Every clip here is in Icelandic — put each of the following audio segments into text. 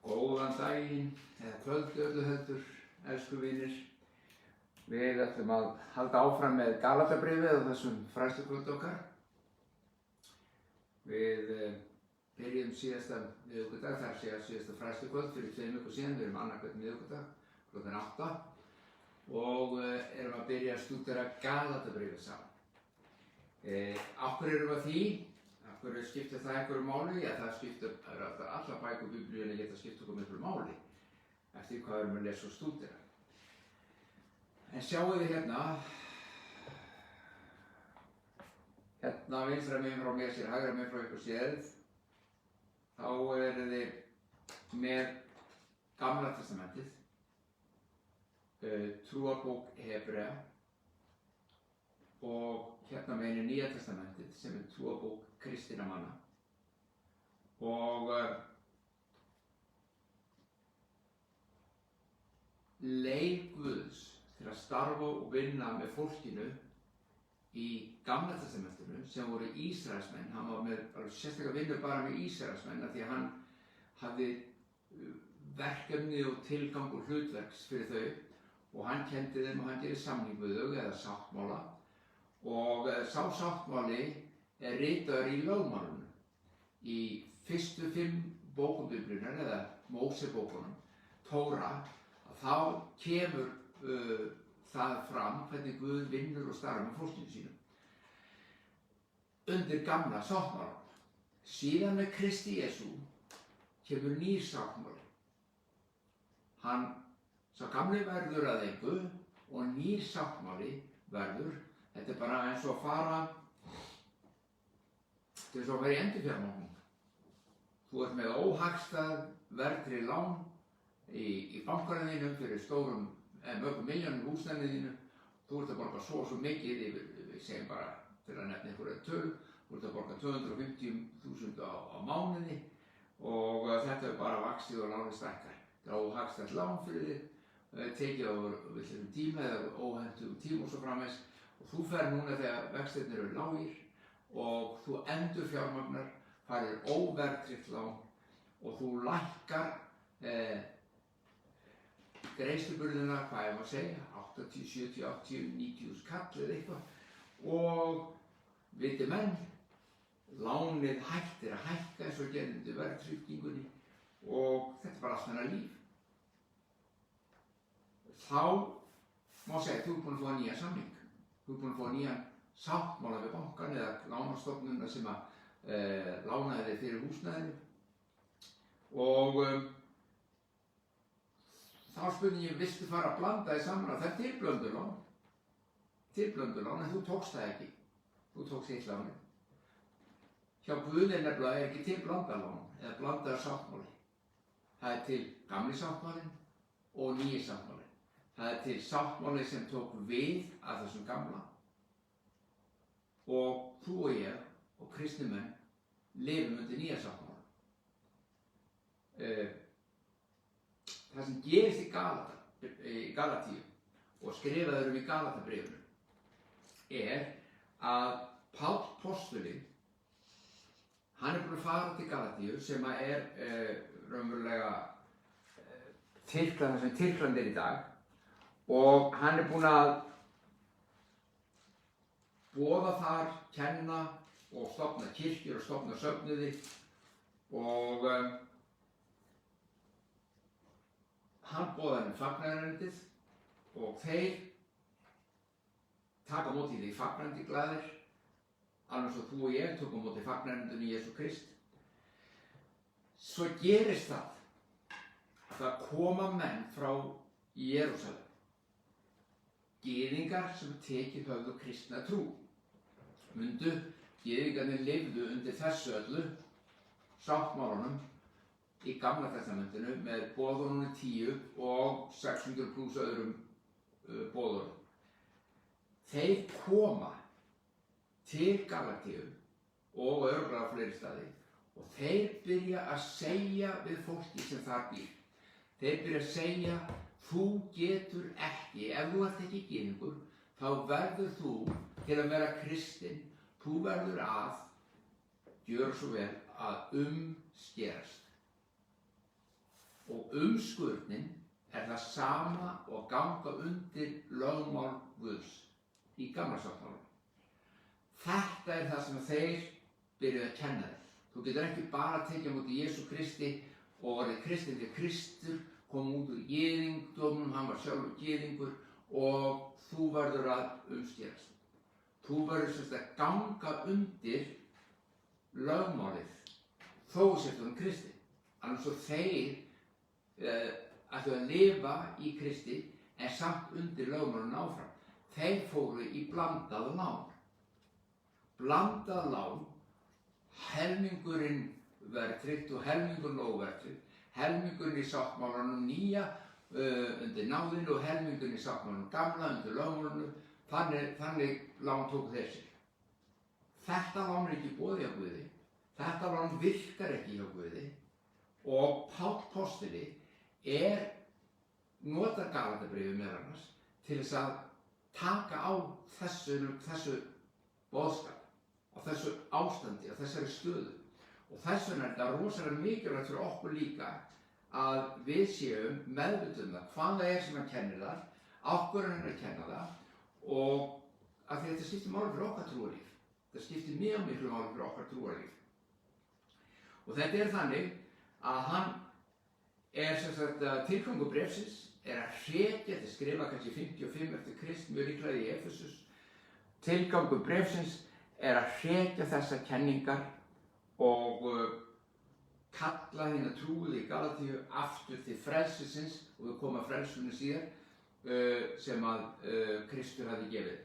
Góðan daginn, eða kvöldu öllu heldur, elsku vinir. Við ætlum að halda áfram með Galatabréfið á þessum fræðslukvöldu okkar. Við byrjum síðasta miðvikudag, þar sé að síðasta fræðslukvöld fyrir 2 vikum síðan. Við erum annað hvern miðvikudag, klukkan 8 og erum að byrja að stúdera Galatabréfið saman. Af hverju erum við að því? Af hverju skiptir það einhverju máli? Já, það skiptir, allar bækur Biblíunni geta skipt okkur miklu máli eftir hvað við erum að lesa og stúdera. En sjáu þið hérna vinstra megin frá mér sér, hægra megin frá ykkur séð, þá eru þið með Gamla testamentið, trúarbók Hebrea og hérna megin er Nýja testamentið sem er trúarbók kristinna manna. Og leið Guðs til að starfa og vinna með fólkinu í Gamla testamentinu sem voru Ísraelsmenn. Hann var með sérstaklega vinnu bara með Ísraelsmenn af því að hann hafði verkefni og tilgang og hlutverks fyrir þau og hann kenndi þeim og hann gerir samning við þau eða sáttmála og sá sáttmáli er ritaður í lögmálunum. Í fyrstu 5 bókum Biblíunnar eða Mósebókunum, Tóra, þá kemur það fram hvernig Guð vinnur og starfar með fólkinu sínu. Undir gamla sáttmálann. Síðan með Kristi Jesú kemur nýr sáttmáli. Sá gamli verður að engu og nýr sáttmáli verður. Þetta er bara eins og að fara í endurfjármögnun. Þú ert með óhagstæð verðtryggð lán í bankanum þínum fyrir stórum mörgum milljónum húsnæðinu þínu. Þú ert að borga svo mikið yfir, við segjum bara til að nefna einhverja tölu, þú ert að borga 250.000 á mánuði og þetta er bara vaxið og lánið stækkar. Þetta er óhagstætt lán fyrir þig, tekið á villum tíma eða óhentugum tíma og svo framvegis og þú fer núna þegar vextirnir eru lágir og þú endurfjármagnar, farir óverðtryggt lán og þú lækkar greiðsluburðina, hvað ég má segja, 80, 70, 80, 90 kall eða eitthvað og viti menn, lánið hættir að hækka eins og gerði undir verðtryggingunni og þetta er bara allt hennar líf. Þá má segja þú ert búinn að fá nýjan samning, þú ert búinn að fá nýjan sáttmála við bankann eða lánastofnunina sem að lánaði þig fyrir húsnæðinu og þá spurði ég, viltu fara að blanda þig saman að það er tilblöndulán, en þú tókst það ekki. Þú tókst eitt lánið. Hjá Guði nefnilega er ekki til blandalán eða blandaður sáttmáli. Það er til gamli sáttmálinn og nýji sáttmálinn. Það er til sáttmáli sem tók við af þessum gamla og þú og ég og kristnir menn lifum undir nýja sáttmála. Það sem gerist í Galatíu og skrifaður í Galatabréfinu er að Páll postuli, hann er búinn að fara til Galatíu sem er raunverulega Tyrkland sem Tyrkland er í dag og hann er búinn að boða þar, kenna og stofna kirkjur og stofna söfnuði og hann boðaði fagnaðarerindið og þeir taka á móti því fagnandi glaðir, alveg svo þú og ég tökum á móti fagnaðarerindinu í Jesú Krist. Svo gerist það koma menn frá Jerúsalem, gyðingar sem tekið höfðu kristna trú. Gyðingarnir lifðu undir þessu öllu sáttmálunum í Gamla testamentinu með boðorðunum 10 og 600 pluss öðrum boðorðum. Þeir koma til Galatíu og örugglega fleiri staði og þeir byrja að segja við fólki sem þar býr. Þeir byrja að segja, þú getur ekki, ef þú ert ekki gyðingur, þá verður þú til að vera kristinn, þú verður að gjöra svo vel að umskerast. Og umskurnin það sama og ganga undir lögmál Guðs í gamla sáttmálanum. Þetta það sem þeir byrjuðu að kenna þér. Þú getur ekki bara tekið á móti Jesú Kristi og orðið kristinn því Kristur kom út úr gyðingdómnum, hann var sjálfur gyðingur og þú verður að umskerast. Þú verður sem sagt að ganga undir lögmálið þó sért þú Kristi. Annars svo þeir ættu að lifa í Kristi en samt undir lögmálinu áfram. Þeir fóru í blandað lán. Blandað lán, helmingurinn verðtryggt og helmingurinn óverðtryggt, helmingurinn í sáttmálanum nýja undir náðinu og helmingurinn í sáttmálanum gamla undir lögmálinu. Þannig lán tóku þeir sér. Þetta lán ekki í boði hjá Guði. Þetta lán virkar ekki hjá Guði og Páll postuli notar Galatabréfið meðal annars til þess að taka á þessu boðskap, á þessu ástandi, á þessari stöðu. Og þess vegna þetta rosalega mikilvægt fyrir okkur líka að við séum meðvituð það hvað það sem hann kennir þar, af hverju hann að kenna það og að þetta skiptir máli fyrir okkar trúarlíf. Það skiptir mjög miklu máli fyrir okkar trúarlíf. Og þetta þannig að hann sem sagt tilgangur bréfsins að hrekja, þetta skrifa kannski 55 eftir Krist, mjög líklega í Efesus. Tilgangur bréfsins að hrekja þessar kenningar og kalla hina trúuðu í Galatíu aftur til frelsisins og við komum að frelsunni síðar sem að Kristur hafði gefið.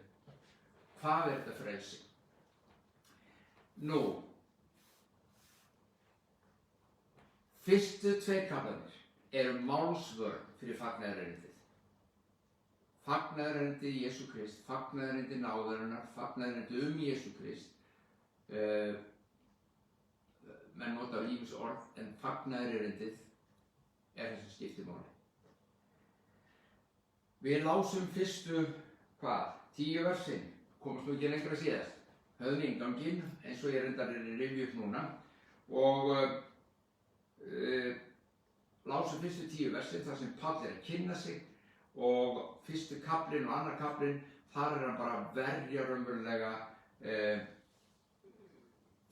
Hvað þetta frelsi? Nú, fyrstu tveir kaflarnir eru málsvörn fyrir fagnaðarerindið. Fagnaðarerindið Jesú Krist, fagnaðarerindið náðarinnar, fagnaðarerindið Jesú Krist. Menn nota ýmis orð, en fagnaðarerindið það sem skiptir máli. Við lásum fyrstu, 10 versin, komast nú ekki lengra síðast. Höfðum innganginn, eins og ég reyndar rifja upp núna, og lásum fyrstu 10 versin þar sem Páll að kynna sig og fyrstu kaflinn og annar kaflinn, þar hann bara að verja raunverulega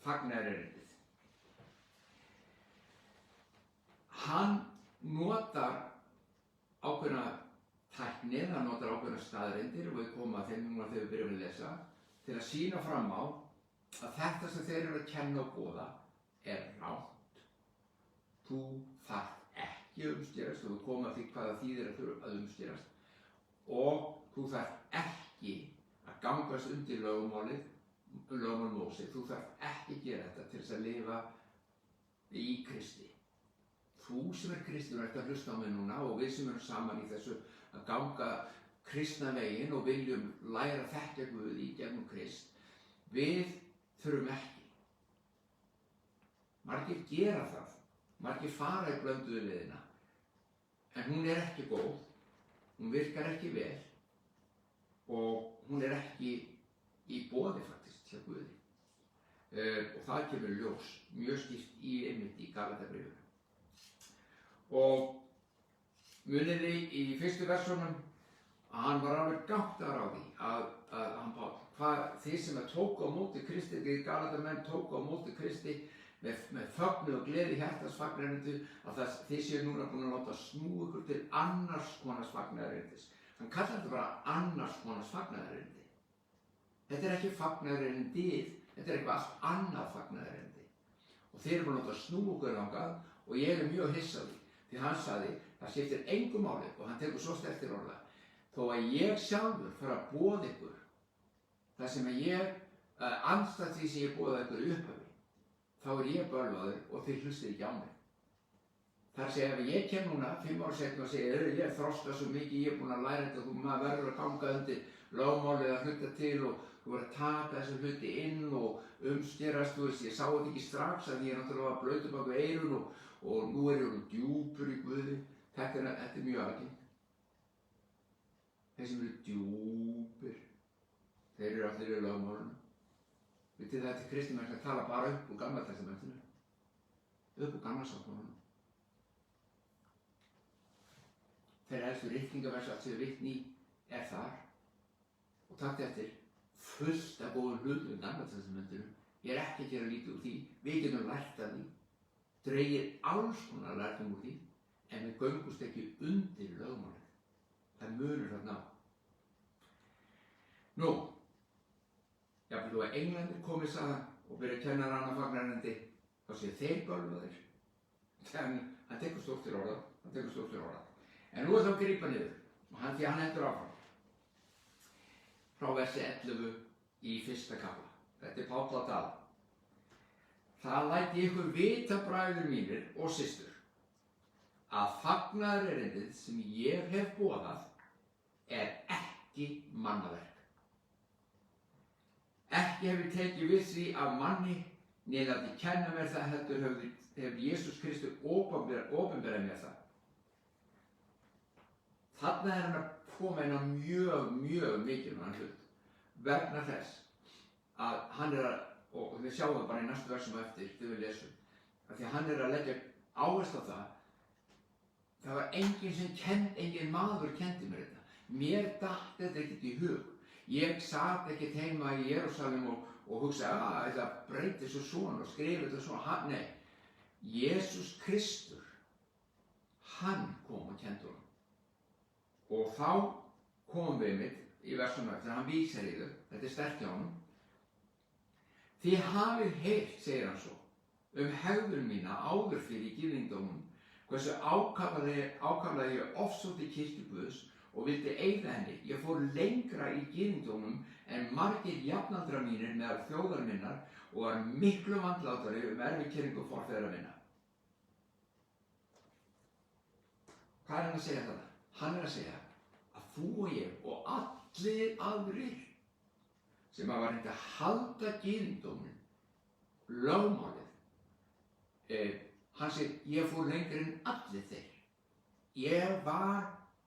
fagnaðarerindið. Hann notar ákveðna tækni, hann notar ákveðna staðreyndir og við komum að þeim núna þegar við byrjum að lesa til að sýna fram á að þetta sem þeir eru að kenna og boða rangt. Þú þarft ekki að umskerast og við komum að því hvaða þýðir að umskerast og þú þarft ekki að gangast undir lögmál Móse. Þú þarft ekki að gera þetta til þess að lifa í Kristi. Þú sem kristinn ert að hlusta á mig núna og við sem erum saman í þessu að ganga kristna veginn og viljum læra þekkja Guð í gegnum Krist, við þurfum ekki. Margir gera það, margir fara í blönduðu leiðina, en hún ekki góð, hún virkar ekki vel og hún ekki í boði faktist hjá Guði. Og það kemur ljós mjög skýrt einmitt í Galatabréfinu. Og muniði í fyrstu versunum að hann var alveg gáttaður á því að hann Páll, þið sem tóku á móti Kristi, þið Galatamenn tóku á móti Kristi með fögnuð og gleði hjartans fagnaðarerindi, að þið séu núna búin að láta snúa ykkur til annars konars fagnaðarerindis. Hann kallar þetta bara annars konars fagnaðarerindi. Þetta ekki fagnaðarerindið, þetta eitthvað allt annað fagnaðarerindi. Og þeir eru búin að láta snúa ykkur þangað og ég mjög hissa á því. Því hann sagði, það skiptir engu máli og hann tekur svo sterkt til orða. Þó að ég sjálfur fara að boða ykkur það sem ég andstætt því sem ég boðaði ykkur í upphafi, þá ég bölvaður og þið hlustið ekki á mig. Það að segja ef ég kem núna 5 ára seinna og segja, ég þroska svo mikið, ég búinn að læra þetta, maður verður að ganga undir lögmálið að hluta til og þú verður að taka þessu hluti inn og umskerast, ég sá þetta ekki strax að ég náttúrulega var blautur bak við eyrun og nú ég djúpur í Guði. Þetta mjög algengt. Þeir sem eru djúpir, þeir eru allir í lögmálinu. Vitið þetta kristnir menn að tala bara upp úr Gamla testamentinu, upp úr Gamla sáttmálanum. helstu ritningaversa allt sem við vitni er þar. Og takk eftir fullt af góðum hlutum Gamla testamentinu. Ég er ekki að gera lítið úr því. Við getum lært af því. Dregið alls konar lærdóm úr því. En við göngumst ekki undir lögmálið. Það munur þarna á. Nú, jafnvel þú að Englandir komið saman og byrja að kenna hana fagnarendi, þá séu þeir bölvaðir. Þannig hann tekur stórt til orða. En nú er það að grípa niður og því hann heldur áfram. Frá versi 11 í 1. kafla. Þetta er Páll að tala. Það læt ég ykkur vita, bræður mínir og systur, að fagnaðarerindið sem ég hef boðað er ekki mannaverk. Ekki hef ég tekið við því af manni, né látið kenna mér það, heldur hefur Jesús Kristur opinberað mér það. Þarna er hann að koma inn á mjög mikilvægan hlut, vegna þess að hann er að, og við sjáum það bara í næstu versum á eftir, þegar við lesum, að því að hann er að leggja áherslu á það. Það var engin maður kendi mér þetta. Mér datt þetta ekkert í hug. Ég sat ekkert heima í Jerúsalem og hugsaði að þetta breyti svo svona og skrifa þetta svona. Nei, Jesús Kristur, hann kom og kendi honum. Og þá komum við einmitt í versum eftir, hann vísar í þau, þetta er sterkt hjá honum. Þið hafið heyrt, segir hann svo, hegðun mína áður fyrir í gyðingdómum, hversu ákaflega ég ofsótti kirkju Guðs og vildi eyða henni. Ég fór lengra í gyðingdómum en margir jafnaldra mínir meðal þjóðar minnar og var miklu vandlátari erfikeringu forfeðra minna. Hvað er hann að segja þarna? Hann er að segja að þú og ég og allir aðrir sem hafa reynt að halda gyðingdóminn, lögmálið, hann segir, ég fór lengra en allir þeir. Ég var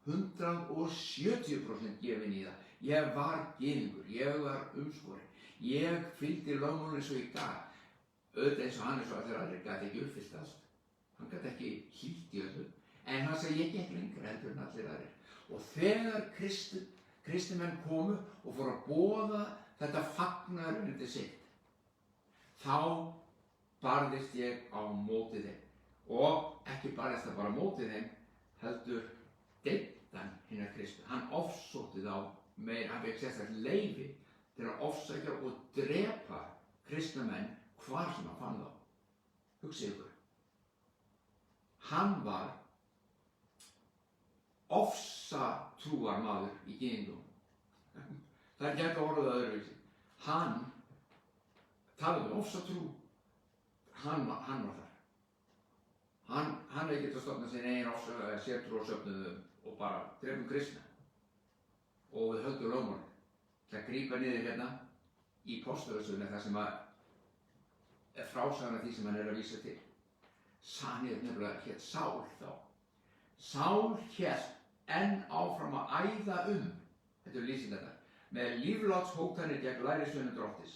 170% gefinn í það. Ég var gyðingur, ég var umskorinn. Ég fylgdi lögmálinu eins og ég gat. Auðvitað eins og hann svo allir aðrir gat ekki uppfyllt allt. Hann gat ekki hlýtt í öllu. En hann sagði, ég gekk lengra heldur en allir aðrir. Og þegar kristimenn komu og fóru að boða þetta fagnaðarerindi sitt, þá barðist ég á móti þeim. Og ekki barðist það bara á móti þeim, heldur deildan hinna Kristu. Hann ofsótti þá meir, hann fekk sérstaklega leyfi til að ofsækja og drepa kristna menn hvar sem hann fann þá. Hugsið ykkur. Hann var ofsatrúarmaður í gyðingdómnum. Það er ekki hægt að orða það öðruvísi. Hann talaði um ofsatrú. Hann var þar. Hann hefði getað stofnað sín eigin sértrúarsöfnuðum og bara drepum kristna. Og við höldum lögmálið. Það grípa niður hérna í Póstulursögunni þar sem er frásagan af því sem hann er að vísa til. Sanið nefnilega hét Sál þá. Sál hélt enn áfram að æða þetta er lýsingarnar, með líflátshótanir gegn lærisveinum Drottis.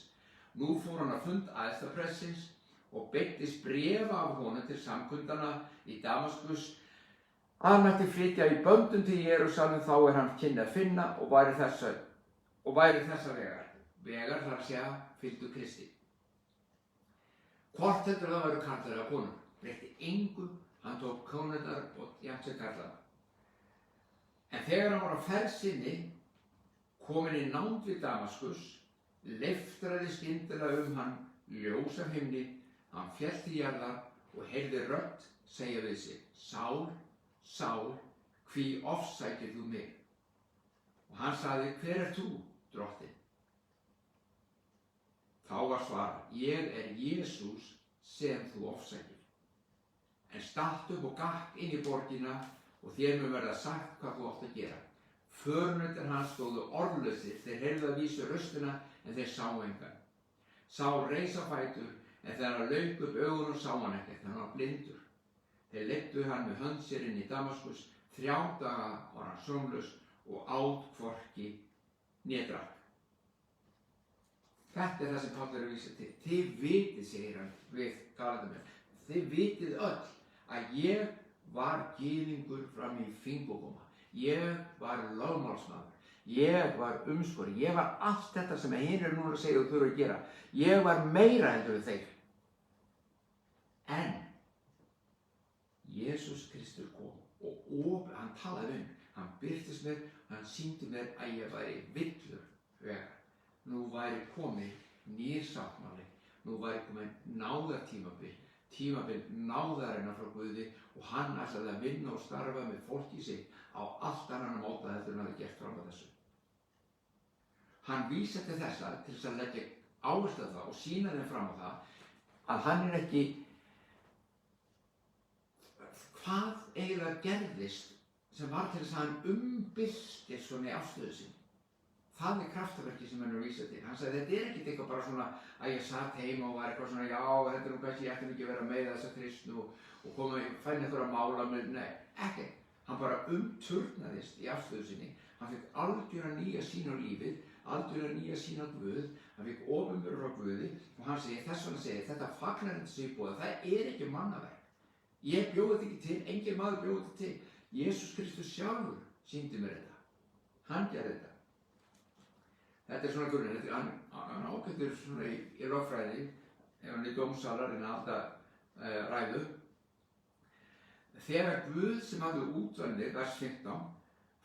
Nú fór hann að fund æðstaprestsins og beittist bréfa af honum til samkundana í Damaskus. Hann mætti flytja í böndum til Jerúsalem, þá er hann kynni að finna og væri þessa vegar. Vegar þar að segja fylgdu Kristi. Hvort heldur það væru karlar eða konur, breytti engu, hann tók konurnar og jafnt sem karlana. En þegar hann var á ferð sinni, kominn í nánd við Damaskus, leiftraði skyndilega hann ljós af himni, hann féll til jarðar og heyrði rödd segja við sig, Sál, Sál, hví ofsækir þú mig? Og hann sagði, hver ert þú, Drottinn? Þá var svarað, ég er Jesús sem þú ofsækir. En stattu upp og gakk inn í borgina og þér mun verða sagt hvað þú átt að gera. Förunautar hans stóðu orðlausir, þeir heyrðu að vísu röstina en þeir sáu engan. Sál reis á fætur en þegar hann lauk upp augunum sá hann ekkert, hann var blindur. Þeir leiddu hann með hönd sér inn í Damaskus, 3 daga var hann sjónlaus og át hvorki né drakk. Þetta er það sem Páll er að vísa til. Þið vitið, segir hann við Galatamenn, þið vitið öll að ég var gyðingur fram í fingurgóma. Ég var lögmálsmaður. Ég var umskori. Ég var allt þetta sem hinir núna að segja og þurfa að gera. Ég var meira heldur en þeir. En Jesús Kristur kom og hann talaði um, hann birtist mér, hann sýndi mér að ég væri villur vegar. Nú væri komið nýr sáttmáli, nú væri komið náðartímabil, tímabil náðarinnar frá Guði og hann ætlaði að vinna og starfa með fólki sitt á allt annan móta heldur en hann hafði gert fram að þessu. Hann vísaði til þessa til þess að leggja áherslu á það og sýna þeim fram á það að hann ekki hvað eiginlega gerðist sem var til þess að hann umbylti svona í afstöðu sinni. Það kraftaverki sem hann vísa til. Hann sagði þetta ekkert eitthvað bara svona að ég satt heima og var eitthvað svona já, þetta kannski ég ætti ekki að vera með þessa kristnu og koma fæna eitthvað að mála með, nei, ekkert. Hann bara umturnaðist í afstöðu sinni. Hann fekk algjöra nýja sýn á lífið, algjöra nýja sýn á Guð, hann fekk opinberun frá Guði og hann segi, þess vegna segi, þetta fagnaðarindi sem ég boða, það ekki mannaverk. Ég bjó þetta ekki til, engin maður bjó þetta til. Jesús Kristus sjálfur sýndi mér þetta. Hann gerði þetta. Þetta svona grunninn, hann ágættur svona í lögfræði, ef hann í dómsalar en alltaf ræðu. Þegar Guð sem hafði útvaldið, vers 15,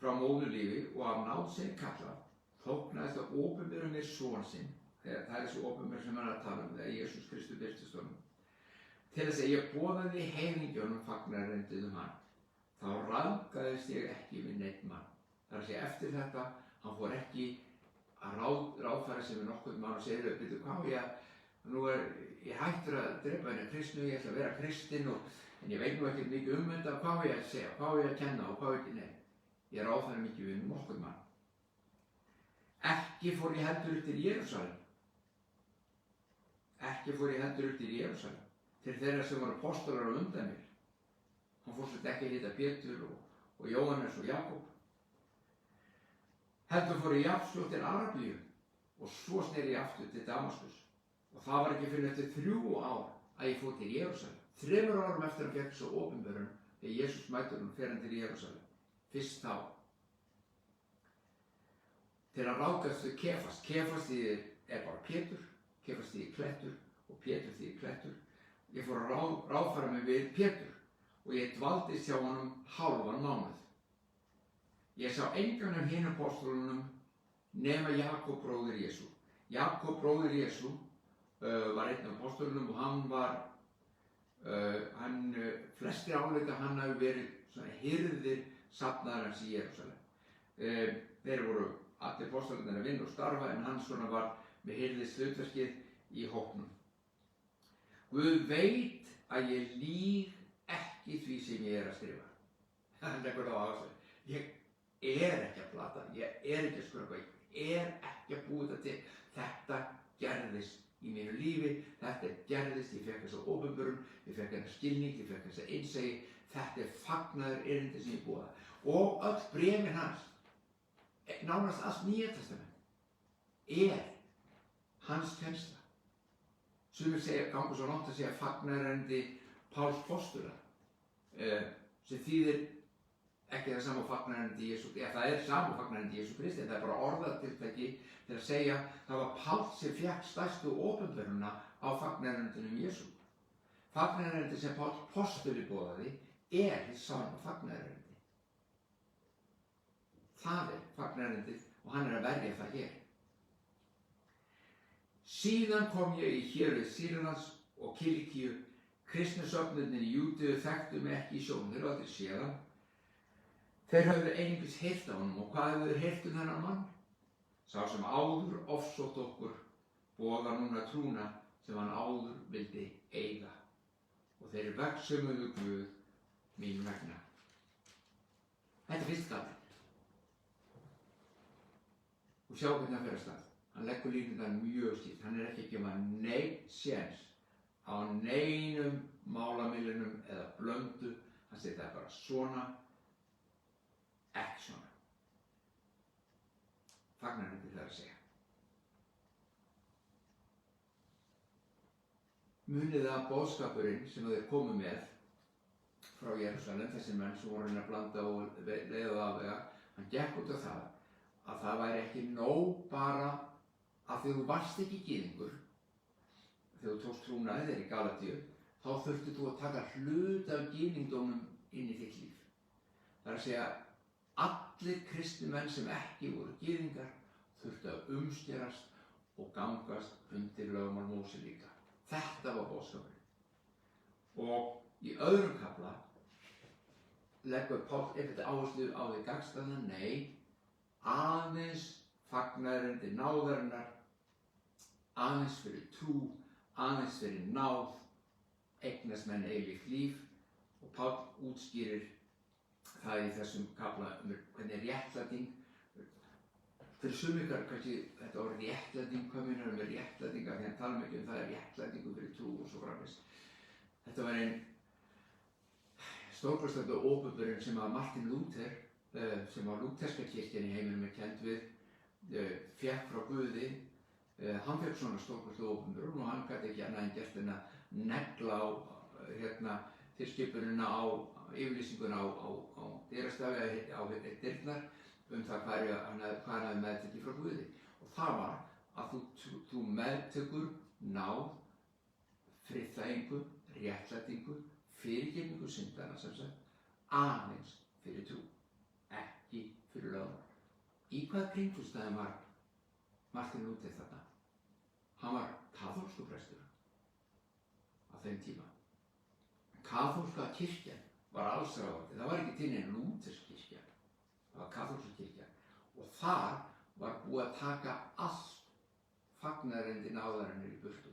frá móðurlífi og af náð sinni kallað, þóknaðist að opinbera mér son sinn, það þessi opinber sem hann að tala um, þegar Jesús Kristus birtist honum, til þess að ég boðaði heiðingjónum fagnaðarindið hann, þá ráðgaðist ég ekki við neinn mann. Það að segja eftir þetta, hann fór ekki að ráðfæra sem við nokkuð mann og segir byrju, hvað nú ég hættur að drepa henni kristnu, ég ætla að vera kristinn en ég veit nú ekkert mikið þetta, hvað ég að segja, hvað ég að kenna og hvað ekki, nei. Ég ráðfæra mikið við nokkuð mann. Ekki fór ég heldur upp til Jerúsalem. Ekki fór ég heldur upp til Jerúsalem. Til þeirra sem voru apóstolar á undan mér. Hann fór svolítið ekki að hitta Pétur og Jóhannes og Jakob. Heldur fór ég jafnskjótt til Arabíu og svo sneri ég aftur til Damaskus. Og það var ekki fyrir eftir 3 ár að ég fór til Jerúsalem. 3 árum eftir að fékk svo opinberun þegar Jesús mætir hann fer hann til Jerúsalem. Fyrst þá. Til að ráðgast við Kefas. Kefas þýðir bara Pétur, Kefas þýðir klettur og Pétur þýðir klettur. Ég fór að ráðfæra mig við Pétur og ég dvaldist hjá honum hálfan mánuð. Ég sá engan af hinum apóstolunum nema Jakob bróðir Jesú. Jakob bróðir Jesú var einn af apóstolunum og hann var, flestir álíta hann hafi verið svona hirðir safnaðarins í Jerúsalem. Þeir voru allir apóstolarnir að vinna og starfa en hann svona var með hirðis hlutverkið í hópnum. Guð veit að ég lýg ekki því sem ég að skrifa. Hann leggur á áherslu. Ég ekki að plata, ég ekki að skröpa, ég ekki að búa þetta til. Þetta gerðist í mínu lífi, þetta gerðist, ég fekk þessa opinberun, ég fekk þessa skilning, ég fekk þessa innsæi, þetta fagnaður erindi sem ég boða. Og öll bréfin hans, nánast allt Nýja testament, hans kennsla. Sumir ganga svo langt að segja fagnaður erindi Páls postula, sem þýðir ekki það sama fagnaðarerindi Jesú, það sama fagnaðarerindi Jesú Kristi, en það bara orðatiltæki til að segja það var Páll sem fékk stærstu opinberunina á fagnaðarerindinum Jesú. Fagnaðarerindi sem Páll postuli boðaði hið sama fagnaðarerindi. Það fagnaðarerindið og hann að verja það hér. Síðan kom ég í hérlið Sýrlands og Kilikíu, kristnisöfnirnir í Júdeu þekktu mig ekki í sjón, þeir aldrei séð hann. Þeir höfðu einungis heyrt á honum og hvað höfðu þeir heyrt þennan mann? Sá sem áður ofsótt okkur boðar núna trúna sem hann áður vildi eiga. Og þeir vegsumuðu Guð mín vegna. Þetta fyrst kallinn. Og sjá hvernig hann fer af stað. Hann leggur línurnar mjög skýrt. Hann ekki að gefa neinn séns á neinum málamiðlunum eða blöndu. Hann segir það bara svona. Ekki svona. Fagnaðarerindi það að segja. Munið að boðskapurinn sem þeir komu með frá Jerúsalem, þessi menn sem voru að blanda og leiða og afvega, hann gekk út af það að það væri ekki nóg bara að því þú varst ekki gyðingur, þegar þú tókst trúnaði þeir í Galatíu, þá þurfti þú að taka hlut af gyðingdómnum inn í þitt líf. Það er að segja, allir kristni menn sem ekki voru gyðingar þurftu að umskerast og gangast undir lögmál Móse líka. Þetta var boðskapurinn. Og í öðrum kafla leggur Páll einhvern áherslu á því gagnstæða, nei, aðeins fagnaðarindi náðarinnar, aðeins fyrir trú, aðeins fyrir náð, eignast menn eilíft líf, og Páll útskýrir það í þessum kafla hvernig réttlæting, fyrir sum ykkar kannski þetta var réttlæting, hvað meinar með réttlætinga, því hann tala mikið það er réttlætingu fyrir trú og svo framvegis. Þetta var ein stórkostlegu óperbörun sem að Martin Luther, sem á lúterska kirkjan í heiminum kennd við, fékk frá Guði. Hann fékk svona stórkostlegu óperbörun og hann gat ekki annað en gert en að negla á tilskipunina á yfirlýsinguna á dyrastafi, á dyrnar, það hvað hann hafði meðtekið frá Guði. Og það var að þú meðtekur náð, friðþægingu, réttlætingu, fyrirgefningu syndanna sem sagt, aðeins fyrir trú, ekki fyrir lögmál. Í hvaða kringumstæðum var Martin Luther þarna? Hann var kaþólskur prestur á þeim tíma. Kaþólska kirkjan var allsráðandi, það var ekki til nein lútersk kirkja, það var kaþólska kirkja. Og þar var búið að taka allt fagnaðarindi náðarinnar í burtu.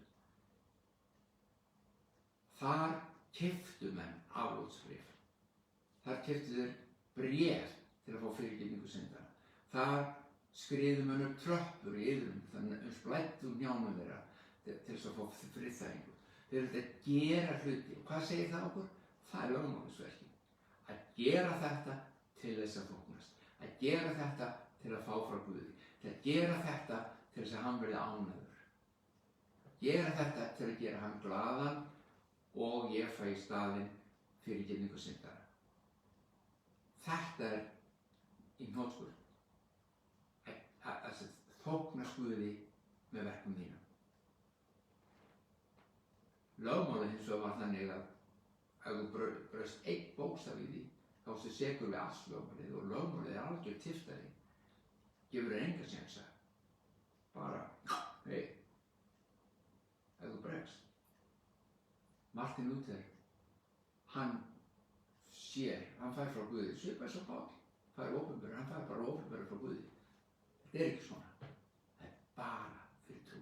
Þar keyptu menn aflótsbréf. Þar keyptu þeir bréf til að fá fyrirgefningu syndanna. Þar skriðu menn upp tröppur í iðrum, þannig splættu njánum þeirra til þess að fá friðþægingu. Þeir eru að gera hluti. Og hvað segir það okkur? Það er lögmálasverkið. Að gera þetta til þess að þóknast. Að gera þetta til að fá frá Guði. Til að gera þetta til þess að hann verði ánægður. Gera þetta til að gera hann glaðan og ég fæ í staðinn fyrirgefningu syndanna. Þetta er í hnotskurn. Að þóknast Guði með verkum þínum. Lögmálið hins vegar var þannig að ef þú braust einn bókstaf í því, þá ertu sekur við allt lögmálið og lögmálið er algjör tiftari. Gefur þér enga sénsa. Bara, hei, ef þú bregst. Martin Luther, hann sér, hann fær frá Guði, svipað eins og Páll, fær opinberun, hann fær bara opinberun frá Guði. Þetta er ekki svona. Það er bara fyrir trú.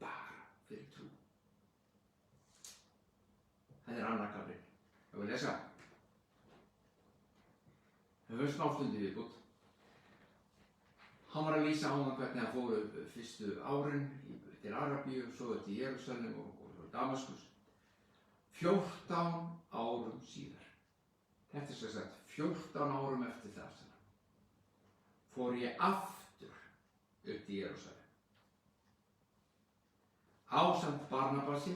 Bara fyrir trú. Þetta er annar kaflinn. Ég vil lesa. Það höfum smástundi viðbútt. Hann var að lýsa á hann hvernig hann fór fyrstu árin til Arabíu, svo til Jerúsalem og Damaskus. 14 árum síðar. Þetta er sem sagt 14 árum eftir það sem fór ég aftur upp til Jerúsalem. Ásamt Barnabasi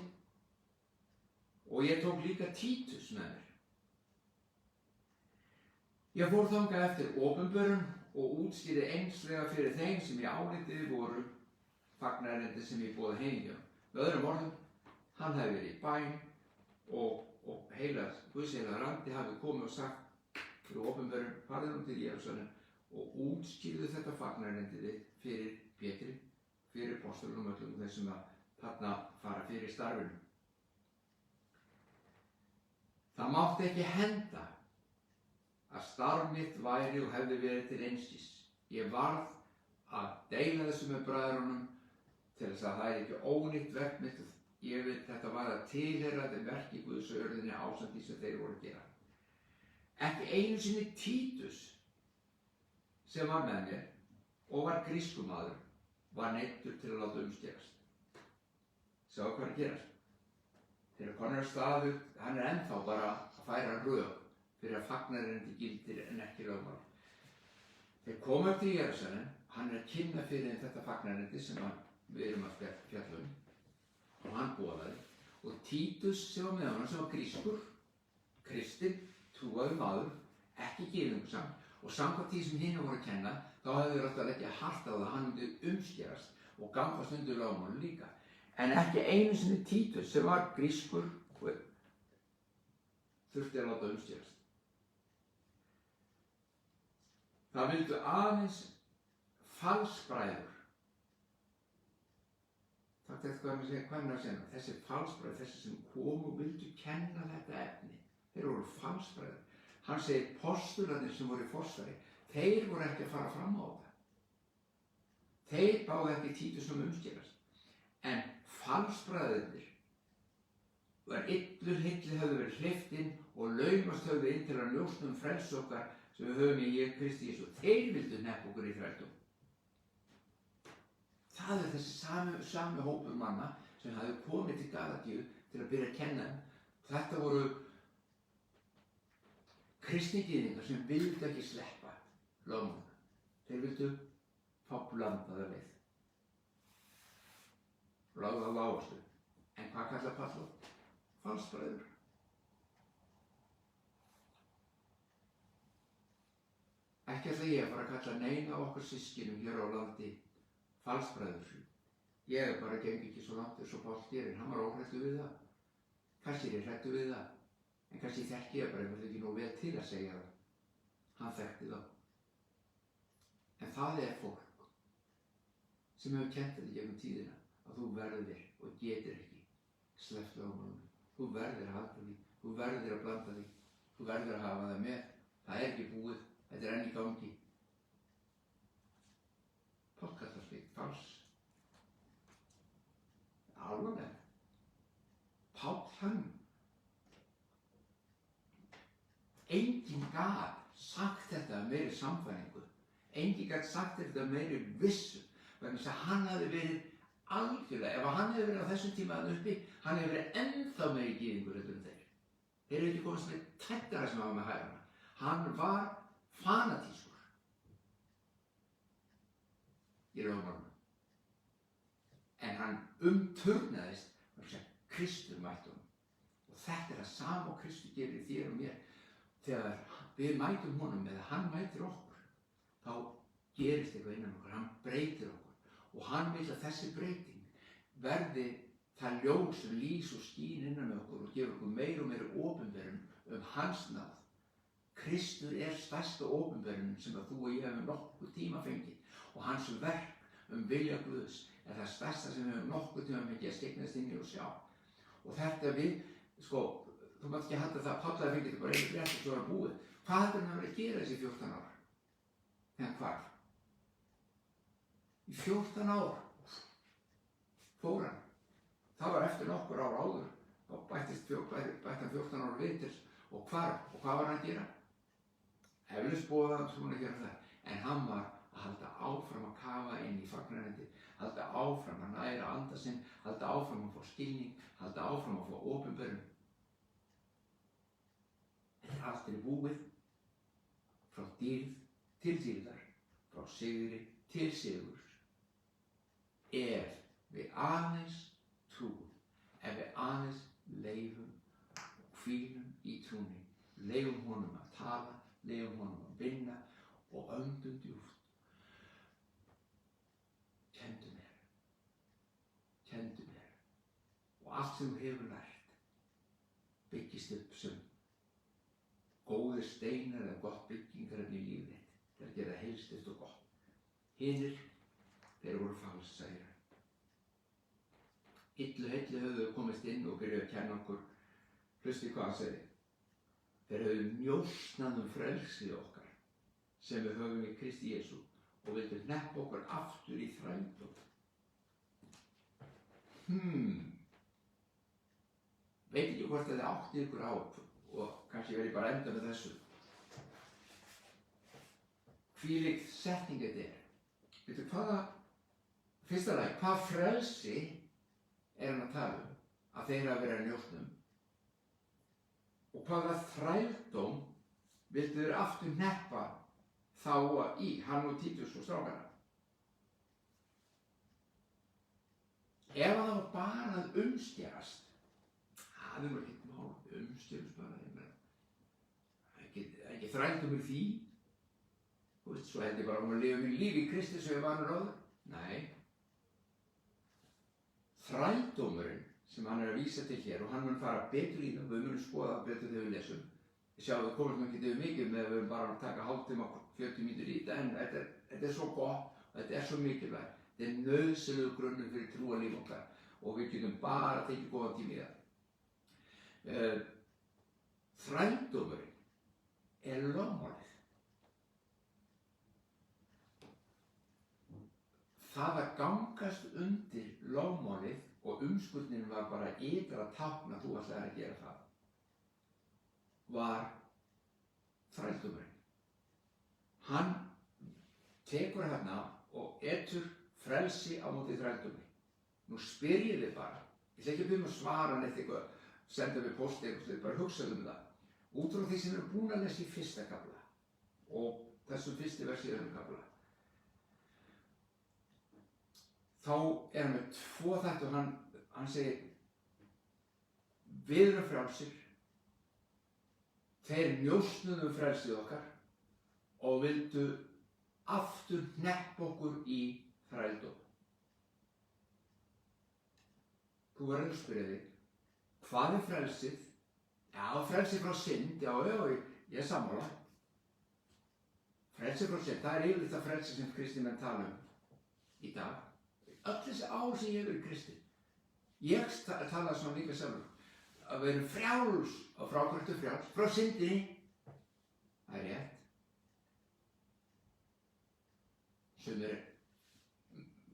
og ég tók líka Títus með mér. Ég fór þangað eftir opinberun og útskýrði einslega fyrir þeim sem ég álitið voru fagnaðarindi sem ég boði heimgjum. Með öðrum orðum, hann hefði verið í bæn og Guðsheilagur andi hafi komið og sagt fyrir opinberun, farðu nú til Jerúsalem og útskýrðu þetta fagnaðarindi fyrir Pétri, fyrir apostolunum öllum og þessum að þarna fara fyrir starfinu. Það mátti ekki henda að starf mitt væri og hefði verið til einskis. Ég varð að deila þessu með bræðrunum til þess að það er ekki ónýtt verk mitt. Ég veit þetta var að tilheyra þeim verki Guðs á jörðinni ásamt því sem þeir voru að gera. Ekki einu sinni Títus sem var með mér og var grískumaður var neyddur til að láta umskerast. Sjáðu hvað er að gerast. Þegar konur er staður, hann er ennþá bara að færa rök fyrir að fagnaðarindi gildir en ekki lögmál. Þeir koma upp til Jerúsalem, hann er að kynna fyrir þetta fagnaðarindi sem við erum að fjalla um og hann boðaði. Og Títus sem var með honum, sem var kristinn, trúaður maður, ekki gyðingasamt, og samkvæmt því sem hinn voru að kenna, þá hefðu þeir átt að leggja hart á það að hann myndi umskerast og gangast undir lögmálum líka. En ekki einu sinni Títus, sem var grískur, þurfti að láta umskerast. Það vildu aðeins falsbræður. Takk eftir hvað er að segja, þessi falsbræður, þessi sem komu og vildu kenna þetta efni, þeir voru falsbræður. Hann segir postularnir sem voru í forsvari, þeir voru ekki að fara fram á það. Þeir báðu ekki Títus umskerast. En falsbræðurnir var illur hilli höfðu verið hleypt inn og laumast höfðu inn til að njósna frelsi okkar sem við höfum í Kristi Jesú. Þeir vildu hneppa okkur í þrældóm. Það er þessi sami hópur manna sem hafði komið til Galatíu til að byrja að kenna þeim. Þetta voru kristnigyðingar sem vildu ekki sleppa lögmálum. Þeir vildu fá blandaða leið. Láða á áherslu. En hvað kallar Páll? Falsbræður. Ekki ætla ég að fara að kalla neina okkar systkinum hér á landi falsbræður. Ég bara geng ekki svo langt eins og Páll gerir. Hann var óhræddur við það. Kannski er ég hræddur við það. En kannski þekki ég bara, ég verði ekki nóg vel til að segja það. Hann þekkti það. En það er fólk sem hefur kennt þetta gegnum tíðina, að þú verðir og getur ekki sleppt lögmálunum. Þú verðir að halda því, þú verðir að blanda því, þú verðir að hafa það með. Það er ekki búið, þetta er enn í gangi. Páll kallar slíkt fals. Alvarlega. Páll hann. Enginn gat sagt þetta af meiri samfæringu. Enginn gat sagt þetta af meiri vissu. Vegna þess að hann hafði verið algjörlega, ef hann hefði verið á þessum tíma þarna uppi, hann hefði verið ennþá meiri gyðingur heldur en þeir. Þeir hefði ekki komast með tættara sem hafa með hærana. Hann var fanatískur í lögmálunum. En hann umturnaðist vegna þess að Kristur mætti honum. Og þetta er það sama og Kristur gerir þér og mér. Þegar við mætum honum eða hann mætir okkur, þá gerist eitthvað innan okkur, hann breytir okkur. Og hann vil að þessi breyting verði það ljós sem lýs og skín innan með okkur og gefur okkur meira og meira opinberun hans náð. Kristur er stærsta opinberun sem að þú og ég hefum nokkuð tíma fengið. Og hans verk vilja Guðs er það stærsta sem við hefum nokkuð tíma fengið að skyggnast inn í og sjá. Og þetta við, þú mátt ekki halda það að Páll hafi fengið þetta bara einu frétt og svo var búið. Hvað heldur hann að vera að gera þessi 14 ára? Þegar hvarf? Í 14 ár fór hann. Það var eftir nokkur ár áður. Þá bætti hann 14 ára við til og hvarf. Og hvað var hann að gera? Eflaust boðaði hann svona að gera það. En hann var að halda áfram að kafa inn í fagnarendi, halda áfram að næra anda sinn, halda áfram að fá skilning, halda áfram að fá opinberun. Þetta er aldrei búið. Frá dýrð til dýrðar, frá sigri til sigurs. Ef við aðeins trúum, ef við aðeins leifum og hvílum í trúni, leifum honum að tala, leifum honum að vinna og öndum djúpt. Kenndu mér. Og allt sem þú hefur lært byggist upp sem góðir steinar eða gott byggingarefni í lífið þitt til að gera heilsteypt og gott. Hinir, þeir voru falsærar. Illu heilli höfðu komist inn og byrjuðu að kenna okkur. Hlusti hvað hann segir. Þeir höfðu njósnað frelsið okkar sem við höfum í Kristi Jesú og vildu hneppa okkur aftur í þrældóm. Veit ekki hvort þið áttið ykkur á og kannski verið bara enda með þessu. Hvílík setning þetta er. Veitu hvaða, fyrsta lagi, hvað frelsi er hann að tala að þeir hafa verið að njósnum og hvaða þrældóm vildu þeir aftur hneppa þá í, hann og Títus og strákana. Ef það var bara að umskerast, það er nú ekkert mál, umskerust bara, ekki þrældómur í því. Þú veist, svo held ég bara að lifa mínu lífi í Kristi svo ég var nú ráður. Nei. Þrældómurinn sem hann að vísa til hér, og hann mun fara betur í það, við munum skoða betur þegar við lesum. Ég sjá, við komum ekki yfir mikið með að við bara að taka hálftíma og 40 mínútur í þetta, en þetta svo gott, þetta svo mikilvægt. Þetta nauðsynlegur grunnur fyrir trúarlíf okkar og við getum bara tekið góðan tíma í það. Þrældómurinn lögmálið. Það að gangast undir lögmálið og umskurnin var bara ytra tákn að þú ætlaðir að gera það, var þrældómurinn. Hann tekur hérna og etur frelsi á móti þrældómi. Nú spyr ég þig bara, ég ætla ekki að byrja að svara neitt eitthvað, senda við posti eitthvað, bara hugsaðu það. Út frá því sem við erum búin að lesa í fyrsta kafla og þessum fyrsti versi í öðrum kafla. Þá hann með 2 þætti og hann segir, við erum frjálsir, þeir njósnuðu frelsið okkar og vildu aftur hneppa okkur í þrældóm. Þú verður að spyrja þig, hvað frelsið? Já, frelsið frá synd, já, ég er sammála. Frelsið frá synd, það yfirleitt það frelsið sem kristnimenn tala í dag. Öll þessi ár sem ég hef verið kristinn. Ég talaði svona líka sjálfur, að við erum frjáls, og frá hvert frjáls, frá syndinni. Það rétt. Sumir,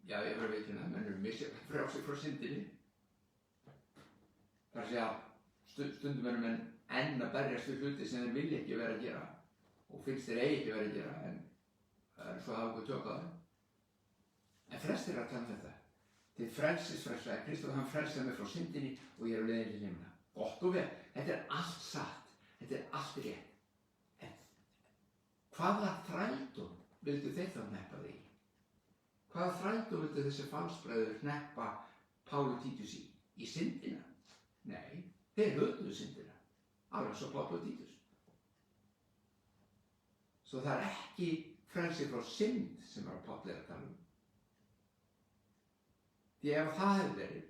já, ég verður að veikina, menn eru misjafnlega frjálsir frá syndinni. Það segja, stundum eru menn enn að berjast við hluti sem þeir vilja ekki vera að gera og finnst þeir eigi ekki vera að gera, en það er svo að hafa okkur tök á þeim. En flestir að tala þetta. Þið frelsisfrelsaði Kristóf, hann frelsaði mig frá syndinni og ég er á leiðinni til himna. Gott og vel, þetta er allt satt, þetta er allt rétt. En hvaða þrældóm vildu þeir þá hneppa þig í? Hvaða þrældóm vildu þessi falsbræður hneppa Páli og Títus í? Í syndina? Nei, þeir höfðuðu syndina, alveg svo Páll og Títus. Svo það er ekki frelsi frá synd sem Páll að tala um. Því ef það hefði verið,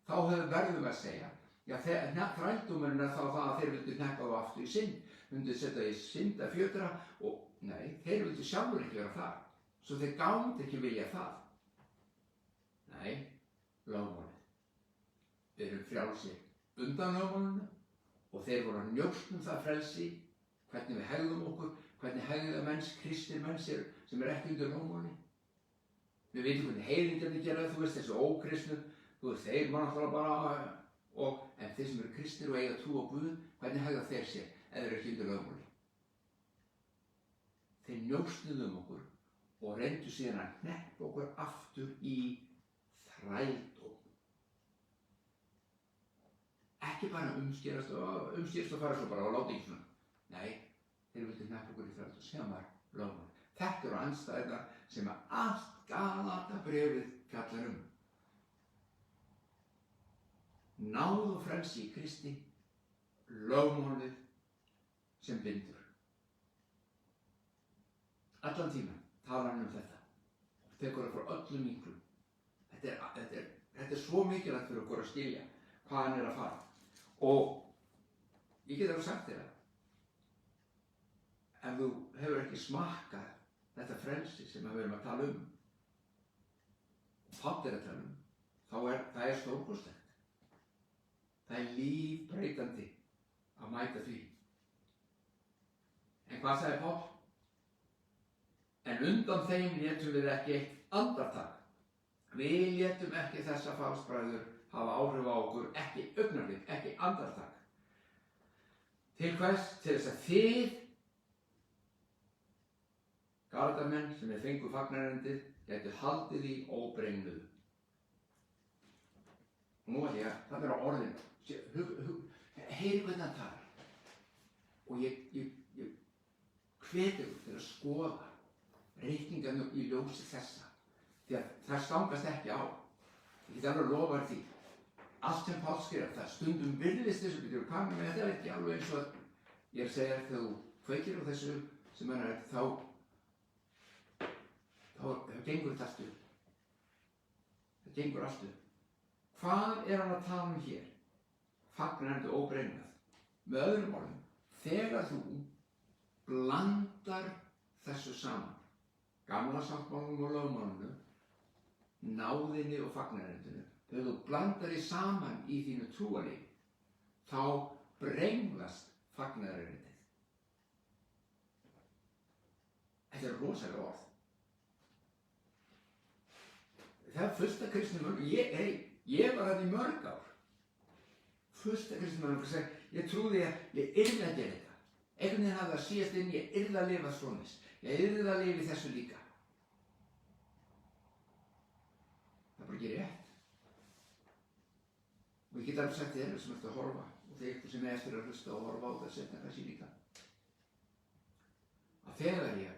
þá verðum við að segja, já, þrældómurinn er þá það að þeir vildu hneppa þá aftur í synd, myndu setja í syndafjötra og nei, þeir vildu sjálfur ekki vera það, svo þeir gátu ekki vilja það. Nei, lögmálið. Við erum frjálsir undan lögmálinu og þeir voru að njósna það frelsi, hvernig við hegðum okkur, hvernig hegða kristnir menn sem ekki undir lögmálinu. Við veitum hvernig heiðingarnir gera það, þú veist, þessu ókristnu, þú veist, þeir var náttúrulega bara, en þeir sem eru kristnir og eiga trú á Guð, hvernig hegða þeir sér, ef þeir eru ekki undir lögmáli? Þeir njósnuðu okkur og reyndu síðan að hneppa okkur aftur í þrældóm. Ekki bara umskerast og fara svo bara og láta ekki svona. Nei, þeir vildu hneppa okkur í þrældóm, sem var lögmáli. Þetta eru andstæðurnar sem allt Galatabréfið fjallar um. Náð og frelsi í Kristi, lögmálið sem bindur. Allan tímann talar hann um þetta. Tekur það frá öllum vinklum. Þetta er svo mikilvægt fyrir okkur að skilja hvað hann er að fara. Og ég get alveg sagt þér það. Ef þú hefur ekki smakkað þetta frelsi sem við erum að tala um, Páll að tala um, það er stórkostlegt. Það er lífbreytandi að mæta því. En hvað sagði Páll? En undan þeim létum við ekki eitt andartak. Við létum ekki þessa falsbræður hafa áhrif á okkur, ekki augnablik, ekki andartak. Til hvers? Til þess að þið, Galatamenn sem fengu fagnarerindið, gætu haldið í óbrengluðu. Nú ætla ég að, það er á orðinu, heyri hvernig hann talar. Og ég hveti ykkur til að skoða reikningarnir í ljósi þessa. Því að það stangast ekki á. Ég get alveg að lofa því. Allt sem Páll skrifar, það stundum virðist þessu byrju, þetta er ekki alveg eins og ég er að segja þegar þú kveikir á þessu sem hann er, þá gengur þetta allt upp. Það gengur allt upp. Hvað er hann að tala um hér? Fagnandi óbrengað. Með öðrum orðum, þegar þú blandar þessu saman, gamla sáttmálanum og lögmálinu, náðinni og fagnarendinu, þegar þú blandar því saman í þínu trúarlífi, þá brenglast fagnaðarerindið. Þetta er rosalega orð. Það er fullt af kristnum mönnum, ég var þarna í mörg ár. Fullt af kristnum mönnum sem segja, ég trúði að ég yrði að gera þetta. Einhvern veginn hafði það síðast inn, ég yrði að lifa svoleiðis. Ég yrði að lifa í þessu líka. Það er bara ekki rétt. Og ég get alveg sagt þér sem ert að horfa, og þeir ykkur sem er eftir að hlusta og horfa á það setna kannski líka, að þegar ég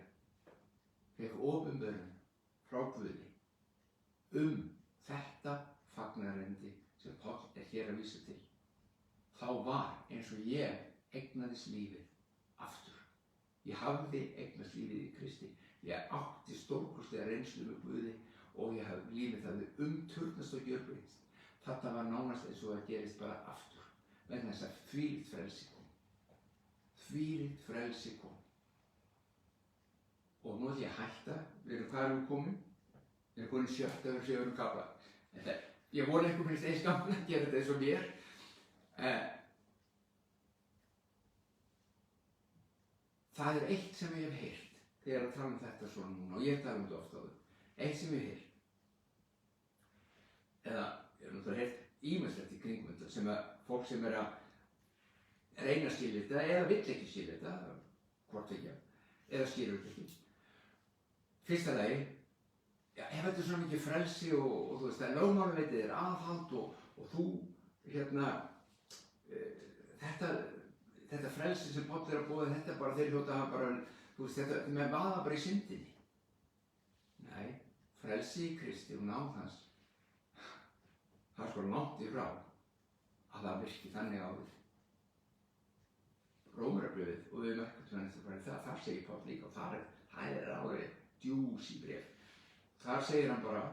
fékk opinberun frá Guði þetta fagnarendi sem Páll er hér að vísa til, þá var eins og ég eignaðist lífið aftur. Ég hafði eignast lífið í Kristi. Ég átti stórkostlega reynslu með Guði og ég hafði lífið það umturnast og gjörbreyst. Þetta var nánast eins og það gerist bara aftur, vegna þess að þvílíkt frelsi kom. Þvílíkt frelsi kom. Og nú ætlum ég að hætta, hvað erum við komin? Við erum komin í 7. og 7. kafla. Ég vona einhver finnst eins gaman að gera þetta eins og mér. Það er eitt sem ég hef heyrt þegar að tala um þetta svona núna, og ég tala um þetta oft áður. Eitt sem ég hef heyrt, eða ég hef náttúrulega heyrt ýmislegt í kringum þetta, sem að fólk sem er að reyna að skilja þetta eða vill ekki skilja þetta, hvort ekki, eða skilja þetta ekki. Fyrsta lagi, ef þetta er svona mikið frelsi og þú veist, lögmálaveitið er aðhald og þú, þetta frelsi sem Páll er að boða, þetta bara, þeir hljóta að bara, þú veist, þetta með vaða bara í syndinni. Nei, frelsi í Kristi og náð hans, það er sko langt í frá að það virki þannig á þig. Rómarbréfið, og við mökkum þar segir Páll líka, og það er alveg djúsí bréf. Þar segir hann bara,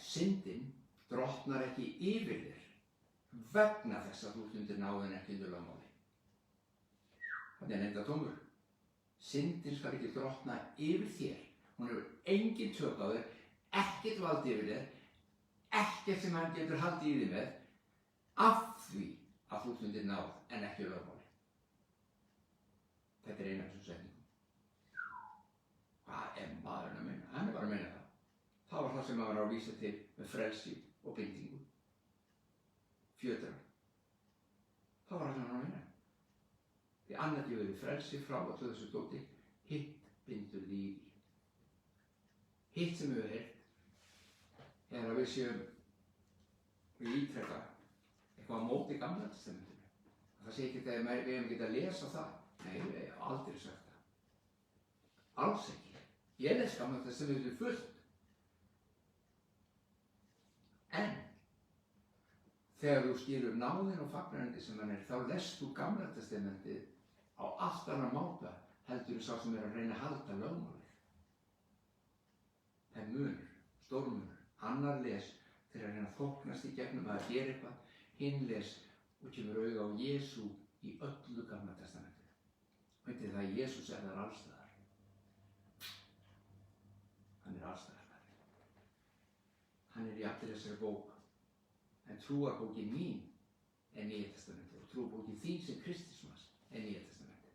syndin drottnar ekki yfir þér vegna þess að þú ert undir náð en ekki undir lögmáli. Þetta er nefnda tómur. Syndin skal ekki drottna yfir þér. Hún hefur engin tök á þér, ekkert vald yfir þér, ekkert sem hann getur haldið í þig með, af því að þú ert undir náð en ekki lögmáli. Þetta er eina af þessum setningum. Hvað er maðurinn að meina? Hann er bara að meina það. Það var það sem hann var að vísa til með frelsi og bindingu. Fjötrar. Það var það sem hann var að meina. Því annað gefur þið frelsi frá öllu þessu dóti, hitt bindur því í því. Hitt sem við heyrt er að við séum, við ítrekka eitthvað á móti Gamla testamentinu. Það sé ekki að við hefum getað að lesa það. Nei, við hefum aldrei sagt það. Alls ekki. Ég les Gamla testamentið fullt. En þegar þú skilur náðin og fagnarendi sem hann er, þá lest þú Gamla testamentið á allt annan máta heldur sá sem er að reyna að halda lögmálið. Það er munur, stórmunur. Annar les þegar hann þóknast í gegnum að gera eitthvað, hinn les og kemur auga á Jesú í öllu Gamla testamentið. Veitir það að Jesús er þar alls staðar. Hann er alls staðar. Hann er í allir þessari bók. En trúarbókin mín er Nýja testamentið og trúarbókin þín sem Kristismas er Nýja testamentið.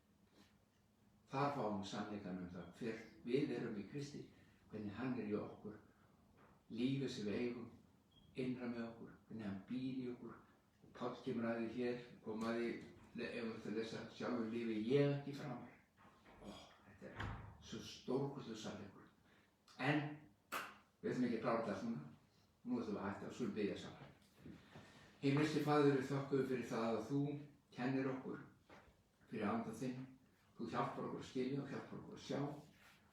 Þar fáum við sannleikann það hver við erum í Kristi, hvernig hann er í okkur, lífið sem við eigum, innra með okkur, hvernig hann býr í okkur. Og Páll kemur að því hér, kom að því, ef við ætlum að lesa sjálfur lífi ég ekki framar. Þetta er svo stórkostlegur sannleikur. En við ætlum ekki að klára þetta svona. Nú ætlum við að hætta og skulum biðja saman. Himneski Faðir, við þökkum fyrir það að þú kennir okkur fyrir anda þinn. Þú hjálpar okkur að skilja og hjálpar okkur að sjá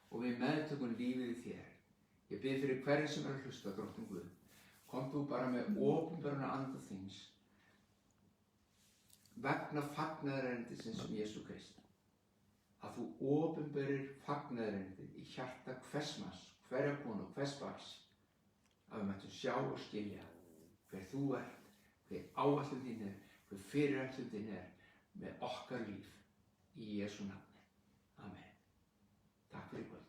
og við meðtökum lífið í þér. Ég bið fyrir hverju sem er að hlusta, Drottinn Guð. Kom þú bara með opinberuna anda þíns vegna fagnaðarerindisins um Jesú Krist. Að þú opinberir fagnaðarerindið í hjarta hvers manns, hverja konu, hvers barns, að við mættum sjá og skilja hver þú ert, hver áætlun þín hver fyrirætlun þín með okkar líf í Jesú nafni. Amen. Takk fyrir kvöld.